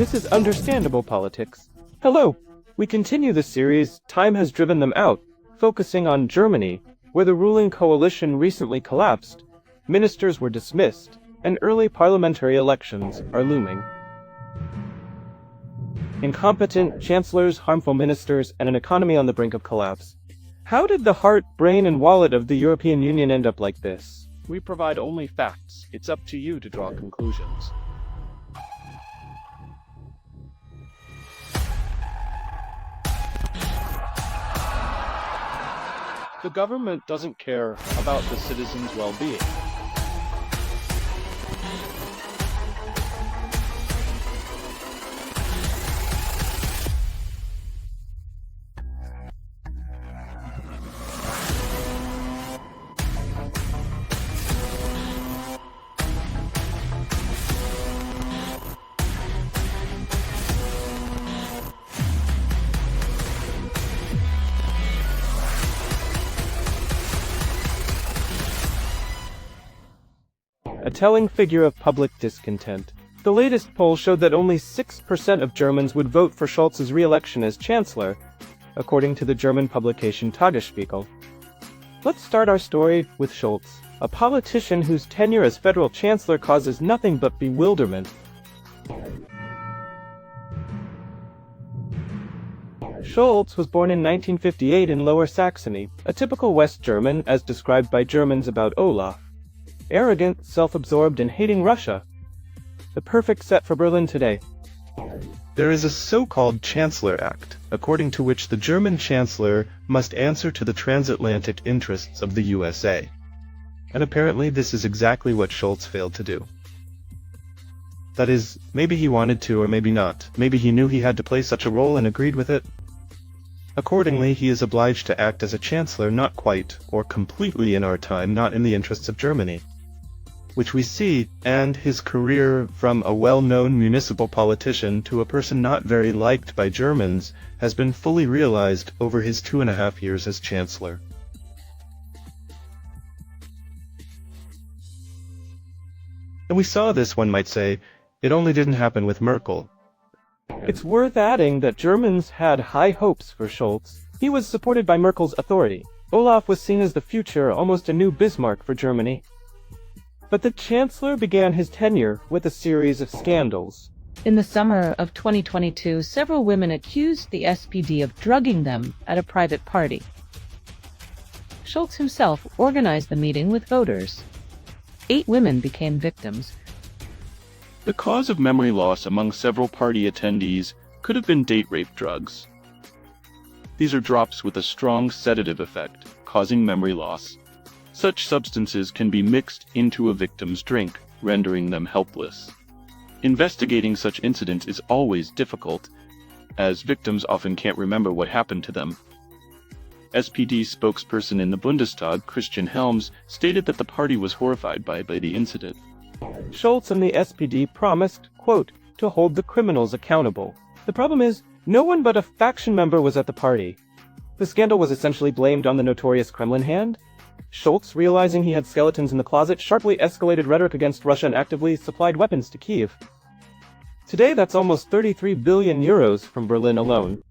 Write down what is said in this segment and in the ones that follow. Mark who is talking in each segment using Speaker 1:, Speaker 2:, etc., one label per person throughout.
Speaker 1: This is understandable politics. Hello! We continue the series, Time Has Driven Them Out, focusing on Germany, where the ruling coalition recently collapsed, ministers were dismissed, and early parliamentary elections are looming. Incompetent chancellors, harmful ministers, and an economy on the brink of collapse. How did the heart, brain, and wallet of the European Union end up like this?
Speaker 2: We provide only facts. It's up to you to draw conclusions. The government doesn't care about the citizens' well-being.
Speaker 1: A telling figure of public discontent. The latest poll showed that only 6% of Germans would vote for Scholz's re-election as chancellor, according to the German publication Tagesspiegel. Let's start our story with Scholz, a politician whose tenure as federal chancellor causes nothing but bewilderment. Scholz was born in 1958 in Lower Saxony, a typical West German as described by Germans about Olaf. Arrogant, self-absorbed, and hating Russia. The perfect set for Berlin today.
Speaker 3: There is a so-called Chancellor Act, according to which the German Chancellor must answer to the transatlantic interests of the USA. And apparently this is exactly what Scholz failed to do. That is, maybe he wanted to or maybe not. Maybe he knew he had to play such a role and agreed with it. Accordingly, he is obliged to act as a chancellor not quite, or completely in our time, not in the interests of Germany. Which we see, and his career from a well-known municipal politician to a person not very liked by Germans has been fully realized over his 2.5 years as chancellor. And we saw this, one might say, it only didn't happen with Merkel.
Speaker 1: It's worth adding that Germans had high hopes for Scholz. He was supported by Merkel's authority. Olaf was seen as the future, almost a new Bismarck for Germany. But the chancellor began his tenure with a series of scandals.
Speaker 4: In the summer of 2022, several women accused the SPD of drugging them at a private party. Scholz himself organized the meeting with voters. 8 women became victims.
Speaker 2: The cause of memory loss among several party attendees could have been date rape drugs. These are drops with a strong sedative effect, causing memory loss. Such substances can be mixed into a victim's drink, rendering them helpless. Investigating such incidents is always difficult, as victims often can't remember what happened to them. SPD spokesperson in the Bundestag, Christian Helms, stated that the party was horrified by the incident.
Speaker 1: Scholz and the SPD promised, quote, to hold the criminals accountable. The problem is, no one but a faction member was at the party. The scandal was essentially blamed on the notorious Kremlin hand. Scholz, realizing he had skeletons in the closet, sharply escalated rhetoric against Russia and actively supplied weapons to Kiev. Today, that's almost 33 billion euros from Berlin alone.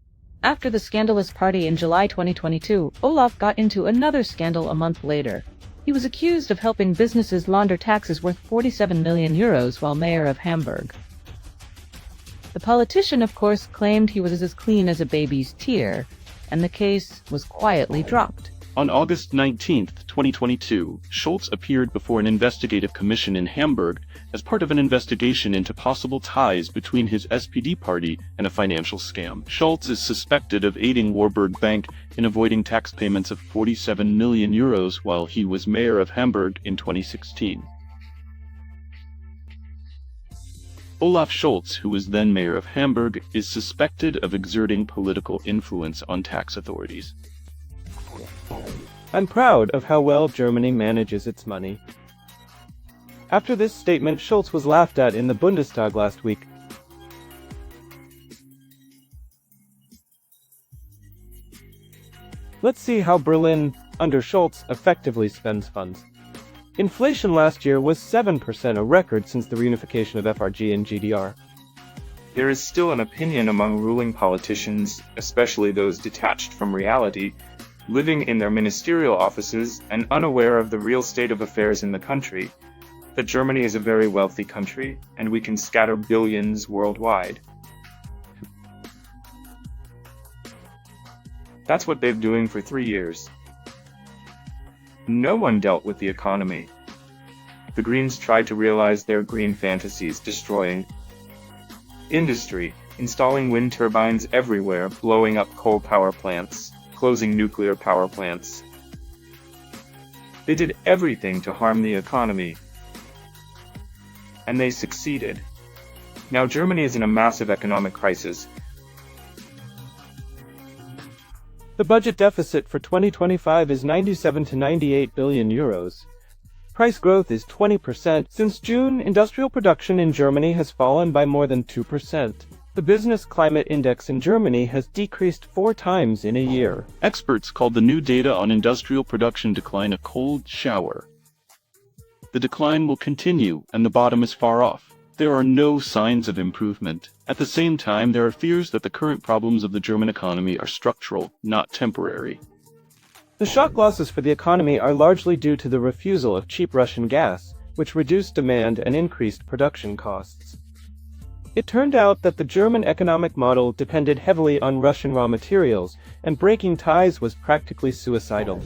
Speaker 4: After the scandalous party in July 2022, Olaf got into another scandal a month later. He was accused of helping businesses launder taxes worth 47 million euros while mayor of Hamburg. The politician, of course, claimed he was as clean as a baby's tear, and the case was quietly dropped.
Speaker 2: On August 19, 2022, Scholz appeared before an investigative commission in Hamburg as part of an investigation into possible ties between his SPD party and a financial scam. Scholz is suspected of aiding Warburg Bank in avoiding tax payments of 47 million euros while he was mayor of Hamburg in 2016. Olaf Scholz, who was then mayor of Hamburg, is suspected of exerting political influence on tax authorities.
Speaker 1: I'm proud of how well Germany manages its money. After this statement, Scholz was laughed at in the Bundestag last week. Let's see how Berlin, under Scholz, effectively spends funds. Inflation last year was 7%, a record since the reunification of FRG and GDR.
Speaker 5: There is still an opinion among ruling politicians, especially those detached from reality, living in their ministerial offices and unaware of the real state of affairs in the country, that Germany is a very wealthy country and we can scatter billions worldwide. That's what they've been doing for 3 years. No one dealt with the economy. The Greens tried to realize their green fantasies, destroying industry, installing wind turbines everywhere, blowing up coal power plants, closing nuclear power plants. They did everything to harm the economy. And they succeeded. Now Germany is in a massive economic crisis.
Speaker 1: The budget deficit for 2025 is 97 to 98 billion euros. Price growth is 20%. Since June, industrial production in Germany has fallen by more than 2%. The Business Climate Index in Germany has decreased 4 times in a year.
Speaker 2: Experts called the new data on industrial production decline a cold shower. The decline will continue, and the bottom is far off. There are no signs of improvement. At the same time, there are fears that the current problems of the German economy are structural, not temporary.
Speaker 1: The shock losses for the economy are largely due to the refusal of cheap Russian gas, which reduced demand and increased production costs. It turned out that the German economic model depended heavily on Russian raw materials, and breaking ties was practically suicidal.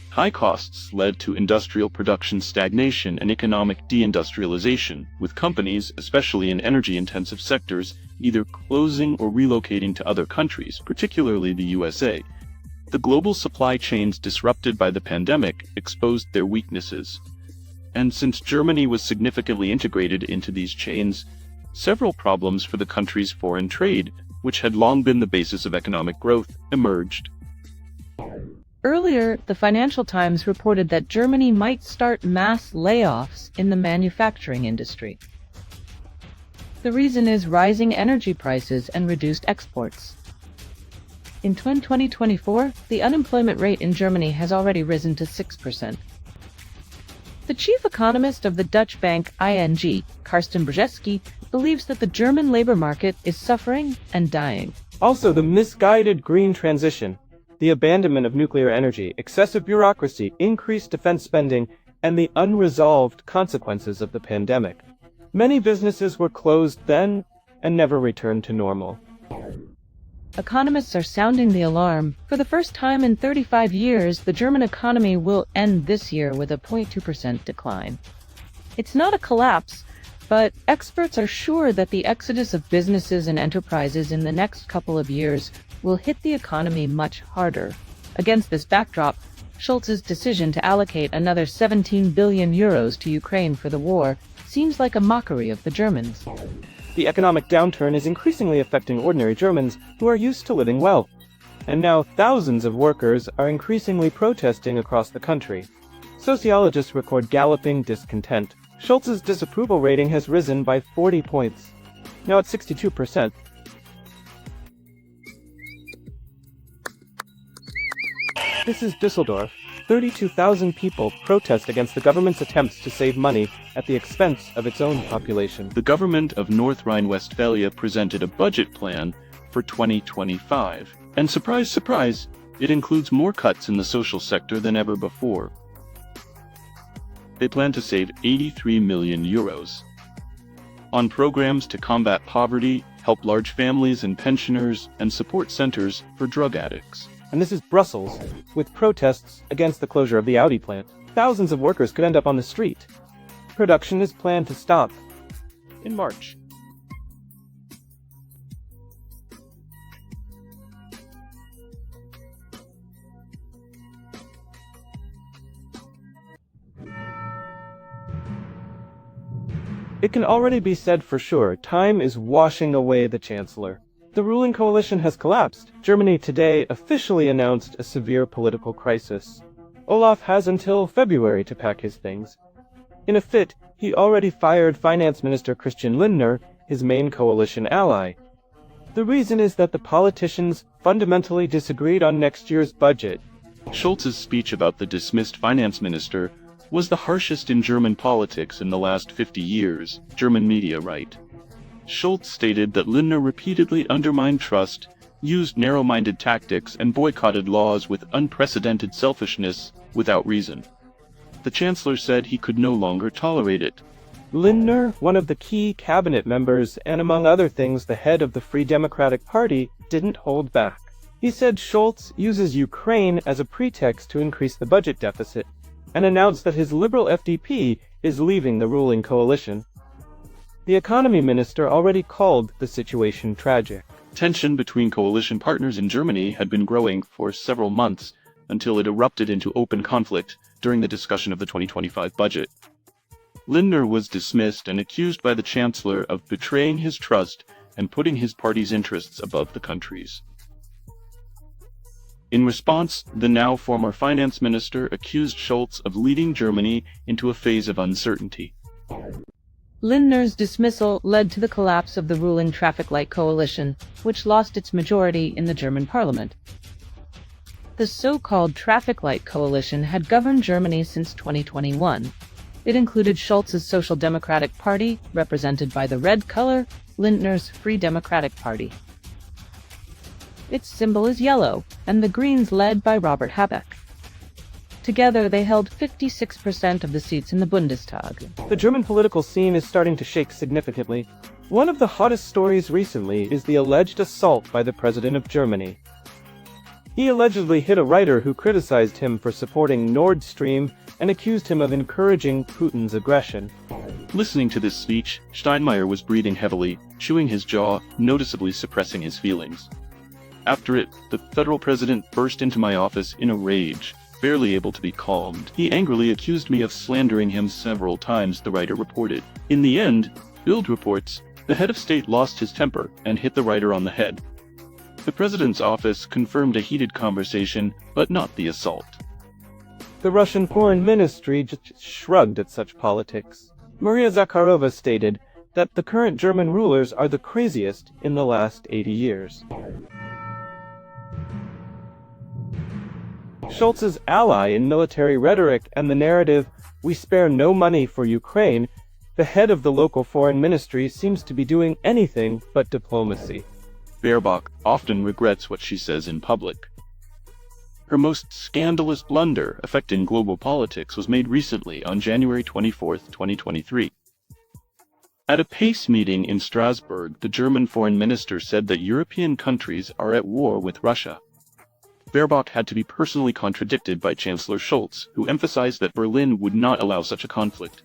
Speaker 2: High costs led to industrial production stagnation and economic deindustrialization, with companies, especially in energy-intensive sectors, either closing or relocating to other countries, particularly the USA. The global supply chains disrupted by the pandemic exposed their weaknesses. And since Germany was significantly integrated into these chains, several problems for the country's foreign trade, which had long been the basis of economic growth, emerged.
Speaker 4: Earlier, the Financial Times reported that Germany might start mass layoffs in the manufacturing industry. The reason is rising energy prices and reduced exports. In 2024, the unemployment rate in Germany has already risen to 6%. The chief economist of the Dutch bank ING, Karsten Brzeski, believes that the German labor market is suffering and dying.
Speaker 1: Also, the misguided green transition, the abandonment of nuclear energy, excessive bureaucracy, increased defense spending, and the unresolved consequences of the pandemic. Many businesses were closed then and never returned to normal.
Speaker 4: Economists are sounding the alarm. For the first time in 35 years, the German economy will end this year with a 0.2% decline. It's not a collapse, but experts are sure that the exodus of businesses and enterprises in the next couple of years will hit the economy much harder. Against this backdrop, Scholz's decision to allocate another 17 billion euros to Ukraine for the war seems like a mockery of the Germans.
Speaker 1: The economic downturn is increasingly affecting ordinary Germans who are used to living well. And now thousands of workers are increasingly protesting across the country. Sociologists record galloping discontent. Scholz's disapproval rating has risen by 40 points, now at 62%. This is Düsseldorf. 32,000 people protest against the government's attempts to save money at the expense of its own population.
Speaker 2: The government of North Rhine-Westphalia presented a budget plan for 2025. And surprise, surprise, it includes more cuts in the social sector than ever before. They plan to save 83 million euros on programs to combat poverty, help large families and pensioners, and support centers for drug addicts.
Speaker 1: And this is Brussels, with protests against the closure of the Audi plant. Thousands of workers could end up on the street. Production is planned to stop in March. It can already be said for sure, time is washing away the Chancellor. The ruling coalition has collapsed. Germany today officially announced a severe political crisis. Olaf has until February to pack his things. In a fit, he already fired Finance Minister Christian Lindner, his main coalition ally. The reason is that the politicians fundamentally disagreed on next year's budget.
Speaker 2: Scholz's speech about the dismissed finance minister was the harshest in German politics in the last 50 years, German media write. Scholz stated that Lindner repeatedly undermined trust, used narrow-minded tactics, and boycotted laws with unprecedented selfishness without reason. The Chancellor said he could no longer tolerate it.
Speaker 1: Lindner, one of the key cabinet members and among other things the head of the Free Democratic Party, didn't hold back. He said Scholz uses Ukraine as a pretext to increase the budget deficit, and announced that his liberal FDP is leaving the ruling coalition. The economy minister already called the situation tragic.
Speaker 2: Tension between coalition partners in Germany had been growing for several months until it erupted into open conflict during the discussion of the 2025 budget. Lindner was dismissed and accused by the Chancellor of betraying his trust and putting his party's interests above the country's. In response, the now former finance minister accused Scholz of leading Germany into a phase of uncertainty.
Speaker 4: Lindner's dismissal led to the collapse of the ruling traffic light coalition, which lost its majority in the German parliament. The so-called traffic light coalition had governed Germany since 2021. It included Scholz's Social Democratic Party, represented by the red color, Lindner's Free Democratic Party. Its symbol is yellow, and the Greens led by Robert Habeck. Together, they held 56% of the seats in the Bundestag.
Speaker 1: The German political scene is starting to shake significantly. One of the hottest stories recently is the alleged assault by the President of Germany. He allegedly hit a writer who criticized him for supporting Nord Stream and accused him of encouraging Putin's aggression.
Speaker 2: Listening to this speech, Steinmeier was breathing heavily, chewing his jaw, noticeably suppressing his feelings. After it, the federal president burst into my office in a rage, barely able to be calmed. He angrily accused me of slandering him several times, the writer reported. In the end, Bild reports, the head of state lost his temper and hit the writer on the head. The president's office confirmed a heated conversation, but not the assault.
Speaker 1: The Russian foreign ministry just shrugged at such politics. Maria Zakharova stated that the current German rulers are the craziest in the last 80 years. Scholz's ally in military rhetoric and the narrative, "We spare no money for Ukraine," the head of the local foreign ministry seems to be doing anything but diplomacy.
Speaker 2: Baerbock often regrets what she says in public. Her most scandalous blunder affecting global politics was made recently on January 24, 2023. At a PACE meeting in Strasbourg, the German foreign minister said that European countries are at war with Russia. Baerbock had to be personally contradicted by Chancellor Scholz, who emphasized that Berlin would not allow such a conflict.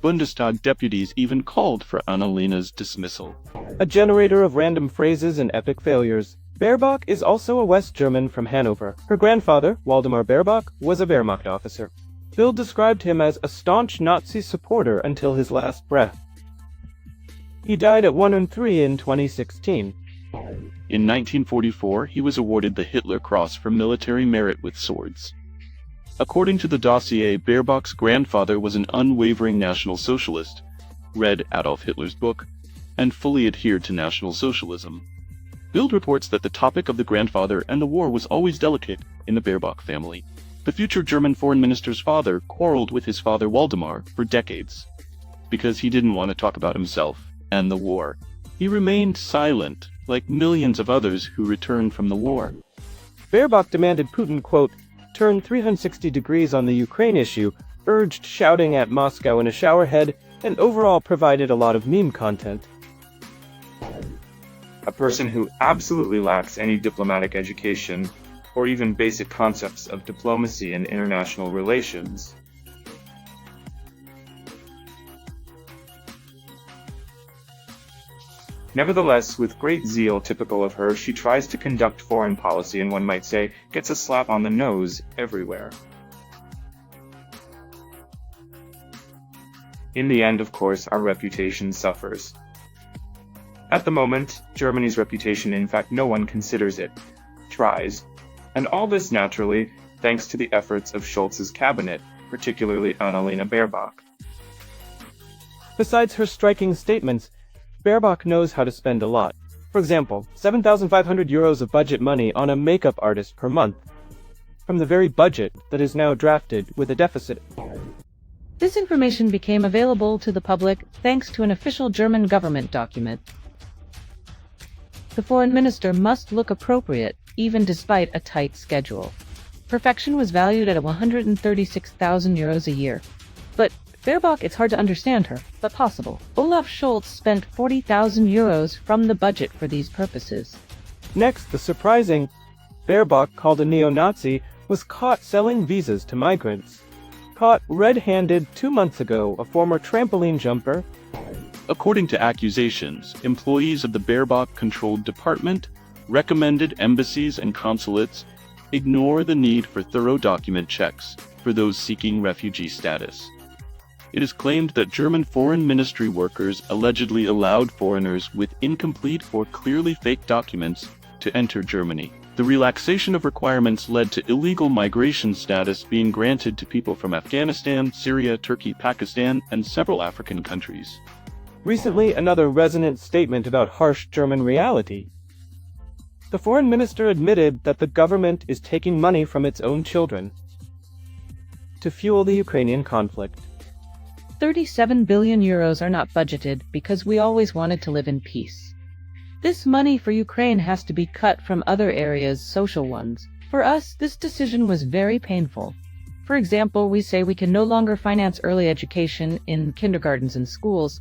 Speaker 2: Bundestag deputies even called for Annalena's dismissal.
Speaker 1: A generator of random phrases and epic failures, Baerbock is also a West German from Hanover. Her grandfather, Waldemar Baerbock, was a Wehrmacht officer. Bild described him as a staunch Nazi supporter until his last breath. He died at 103 in 2016.
Speaker 2: In 1944, he was awarded the Hitler Cross for military merit with swords. According to the dossier, Baerbock's grandfather was an unwavering National Socialist, read Adolf Hitler's book, and fully adhered to National Socialism. Bild reports that the topic of the grandfather and the war was always delicate in the Baerbock family. The future German foreign minister's father quarreled with his father Waldemar for decades, because he didn't want to talk about himself and the war. He remained silent, like millions of others who returned from the war.
Speaker 1: Baerbock demanded Putin, quote, turn 360 degrees on the Ukraine issue, urged shouting at Moscow in a showerhead, and overall provided a lot of meme content.
Speaker 5: A person who absolutely lacks any diplomatic education, or even basic concepts of diplomacy and international relations. Nevertheless, with great zeal typical of her, she tries to conduct foreign policy and, one might say, gets a slap on the nose everywhere. In the end, of course, our reputation suffers. At the moment, Germany's reputation, in fact, no one considers it, tries. And all this, naturally, thanks to the efforts of Scholz's cabinet, particularly Annalena Baerbock.
Speaker 1: Besides her striking statements, Baerbock knows how to spend a lot. For example, 7,500 euros of budget money on a makeup artist per month, from the very budget that is now drafted with a deficit.
Speaker 4: This information became available to the public thanks to an official German government document. The foreign minister must look appropriate, even despite a tight schedule. Perfection was valued at 136,000 euros a year. But Baerbock, it's hard to understand her, but possible. Olaf Scholz spent 40,000 euros from the budget for these purposes.
Speaker 1: Next, the surprising Baerbock, called a neo-Nazi, was caught selling visas to migrants. Caught red-handed 2 months ago, a former trampoline jumper.
Speaker 2: According to accusations, employees of the Baerbock-controlled department recommended embassies and consulates ignore the need for thorough document checks for those seeking refugee status. It is claimed that German foreign ministry workers allegedly allowed foreigners with incomplete or clearly fake documents to enter Germany. The relaxation of requirements led to illegal migration status being granted to people from Afghanistan, Syria, Turkey, Pakistan, and several African countries.
Speaker 1: Recently, another resonant statement about harsh German reality. The foreign minister admitted that the government is taking money from its own children to fuel the Ukrainian conflict.
Speaker 4: 37 billion euros are not budgeted because we always wanted to live in peace. This money for Ukraine has to be cut from other areas, social ones. For us, this decision was very painful. For example, we say we can no longer finance early education in kindergartens and schools.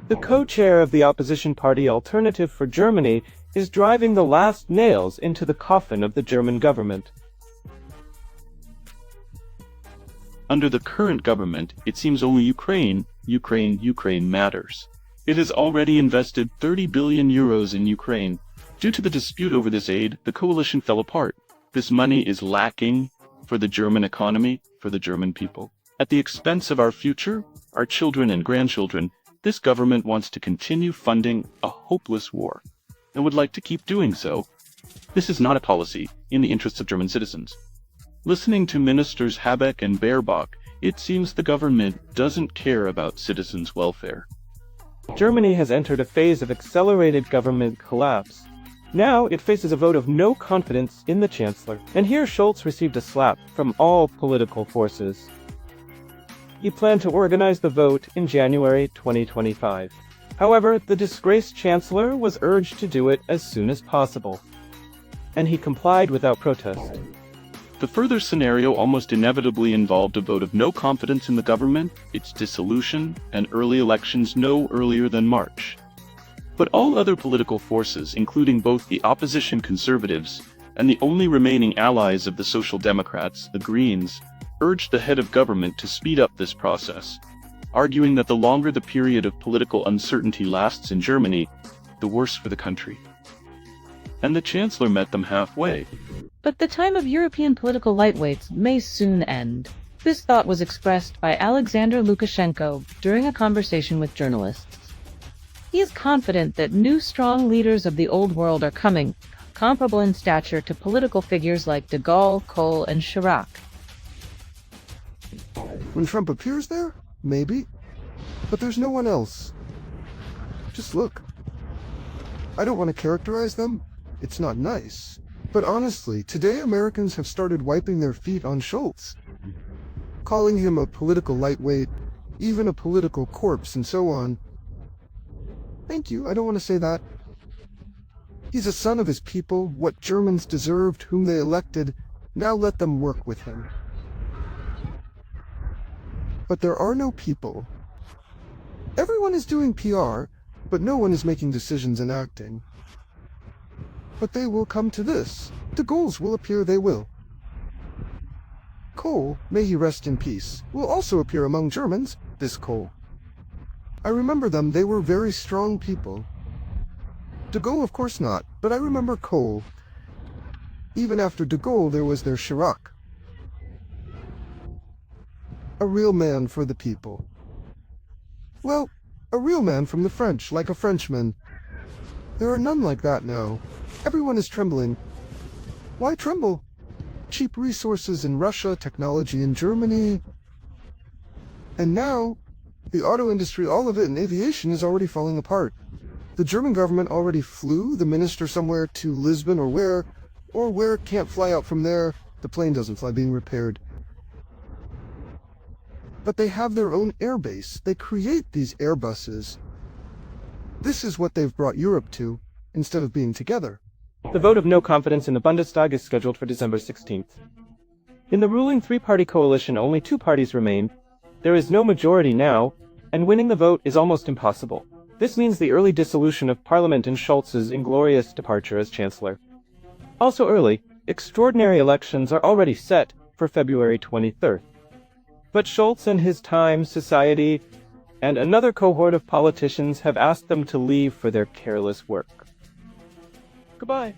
Speaker 1: The co-chair of the opposition party Alternative for Germany is driving the last nails into the coffin of the German government.
Speaker 2: Under the current government, it seems only Ukraine matters. It has already invested 30 billion euros in Ukraine. Due to the dispute over this aid, the coalition fell apart. This money is lacking for the German economy, for the German people. At the expense of our future, our children and grandchildren, this government wants to continue funding a hopeless war, and would like to keep doing so. This is not a policy in the interests of German citizens. Listening to Ministers Habeck and Baerbock, it seems the government doesn't care about citizens' welfare.
Speaker 1: Germany has entered a phase of accelerated government collapse. Now it faces a vote of no confidence in the Chancellor, and here Scholz received a slap from all political forces. He planned to organize the vote in January 2025. However, the disgraced Chancellor was urged to do it as soon as possible, and he complied without protest.
Speaker 2: The further scenario almost inevitably involved a vote of no confidence in the government, its dissolution, and early elections no earlier than March. But all other political forces, including both the opposition Conservatives and the only remaining allies of the Social Democrats, the Greens, urged the head of government to speed up this process, arguing that the longer the period of political uncertainty lasts in Germany, the worse for the country. And the Chancellor met them halfway.
Speaker 4: But the time of European political lightweights may soon end. This thought was expressed by Alexander Lukashenko during a conversation with journalists. He is confident that new strong leaders of the old world are coming, comparable in stature to political figures like de Gaulle, Kohl, and Chirac.
Speaker 6: When Trump appears there? Maybe. But there's no one else. Just look. I don't want to characterize them. It's not nice. But honestly, today Americans have started wiping their feet on Scholz, calling him a political lightweight, even a political corpse, and so on. Thank you, I don't want to say that. He's a son of his people, what Germans deserved, whom they elected. Now let them work with him. But there are no people. Everyone is doing PR, but no one is making decisions and acting. But they will come to this. De Gaulle's will appear, they will. Kohl, may he rest in peace, will also appear among Germans, this Kohl. I remember them, they were very strong people. De Gaulle, of course not, but I remember Kohl. Even after de Gaulle, there was their Chirac. A real man for the people. Well, a real man from the French, like a Frenchman. There are none like that now. Everyone is trembling. Why tremble? Cheap resources in Russia, technology in Germany. And now, the auto industry, all of it in aviation, is already falling apart. The German government already flew the minister somewhere to Lisbon or where can't fly out from there. The plane doesn't fly, being repaired. But they have their own airbase. They create these Airbuses. This is what they've brought Europe to, instead of being together.
Speaker 1: The vote of no confidence in the Bundestag is scheduled for December 16th. In the ruling three-party coalition, only two parties remain. There is no majority now, and winning the vote is almost impossible. This means the early dissolution of Parliament and Scholz's inglorious departure as Chancellor. Also early, extraordinary elections are already set for February 23rd. But Scholz and his Time Society and another cohort of politicians have asked them to leave for their careless work. Goodbye.